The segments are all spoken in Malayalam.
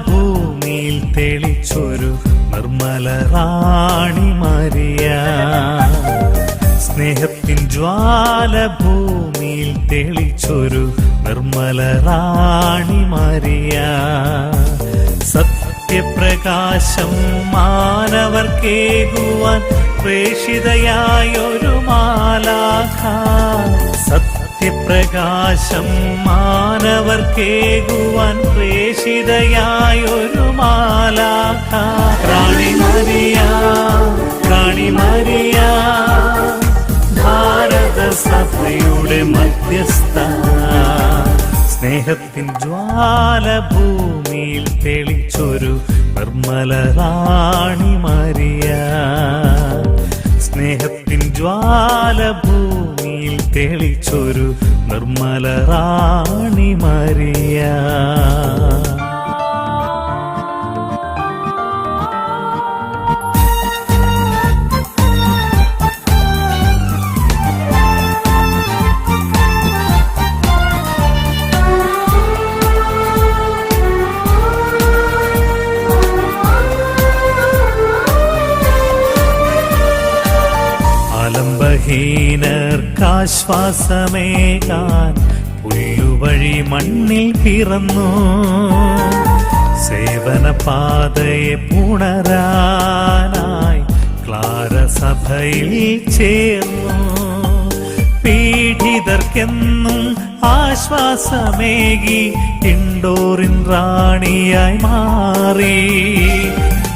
ഭൂമിയിൽ തെളിച്ചൊരു നിർമ്മല റാണി മരിയ. സ്നേഹത്തിൻ ജ്വാല ഭൂമിയിൽ തെളിച്ചൊരു നിർമ്മല റാണി മരിയ. സത്യപ്രകാശം മാനവർക്കേകുവാൻ പ്രേഷിതയായൊരു മാലാഖ. സത്യപ്രകാശം മാനവർക്കേകുവാൻ പ്രേഷിതയായൊരു മാലാഖ. റാണി മരിയ, റാണി മരിയ, ഭാരത സഭയുടെ മധ്യസ്ഥ. സ്നേഹത്തിൻ ജ്വാല ഭൂമിയിൽ തെളിച്ചൊരു നിർമ്മല റാണി മരിയ. സ്നേഹത്തിൻ ജ്വാല ഭൂമിയിൽ തെളിച്ചൊരു നിർമ്മല റാണി മരിയ. ആലംബഹീനർക്കാശ്വാസമേകാൻ പുല്ലുവഴി മണ്ണിൽ പിറന്നു. സേവനപാതയെ പുണരാനായി ക്ലാരസഭയിൽ ചേർന്നു. പീഡിതർക്കെന്നും ആശ്വാസമേകി ഇൻഡോറിൻ റാണിയായി മാറി.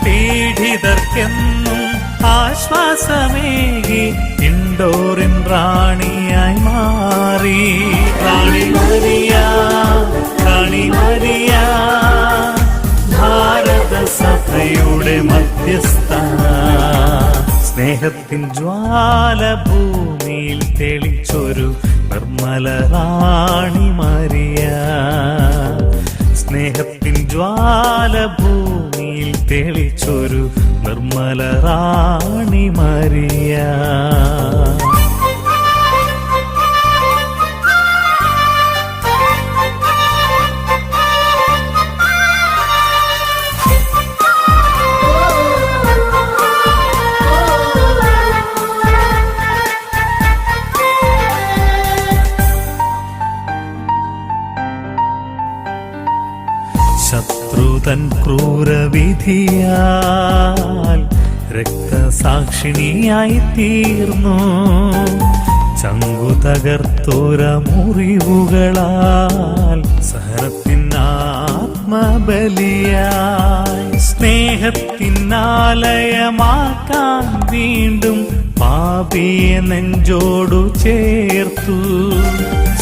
പീഡിതർക്കെന്നും ആശ്വാസമേകി ഇൻഡോറിൻ റാണിയായി മാറി. റാണി മരിയ, റാണി മരിയ, ഭാരത സഭയുടെ മധ്യസ്ഥ. സ്നേഹത്തിൻ ജ്വാല ഭൂമിയിൽ തെളിച്ചൊരു നിർമ്മല റാണി മരിയ. സ്നേഹത്തിൻ ജ്വാല ഭൂമിയിൽ തെളിച്ചൊരു നിർമ്മല റാണി മരിയ. ശത്രുതൻ ക്രൂരവിധിയാൽ രക്തസാക്ഷിണിയായി തീർന്നു. ചങ്കുതകർത്തോര മുറിവുകളാൽ സഹനത്തിൻ ആത്മബലിയായി. സ്നേഹത്തിനാലയമാക്കാൻ വീണ്ടും പാപിയെ നെഞ്ചോടു ചേർത്തു.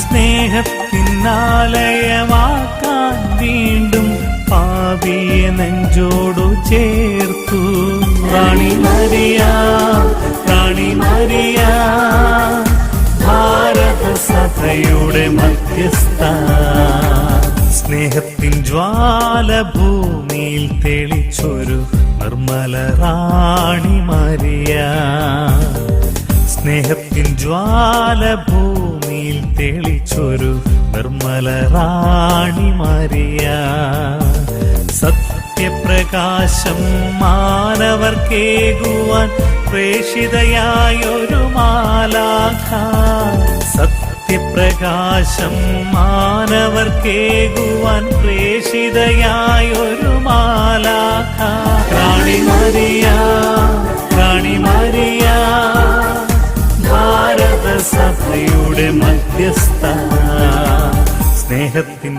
സ്നേഹത്തിനാലയമാക്കാൻ വീണ്ടും പാപിയെ നെഞ്ചോടു ചേർത്തു. റാണി മരിയ, റാണി മരിയ, ഭാരത സഭയുടെ മധ്യസ്ഥ. സ്നേഹത്തിൻ ജ്വാല ഭൂമിയിൽ തെളിച്ചൊരു നിർമ്മല റാണി മരിയ. സ്നേഹത്തിൻ ജ്വാല ഭൂമിയിൽ തെളിച്ചൊരു നിർമ്മല റാണി മരിയ. സത്യപ്രകാശം മാനവർക്കേകുവാൻ പ്രേഷിതയായൊരു മാലാഖ. സത്യപ്രകാശം മാനവർക്കേകുവാൻ പ്രേഷിതയായൊരു മാലാഖ. റാണി മരിയ, റാണി മരിയ, ഭാരത സഭയുടെ മധ്യസ്ഥ. സ്നേഹത്തിൻ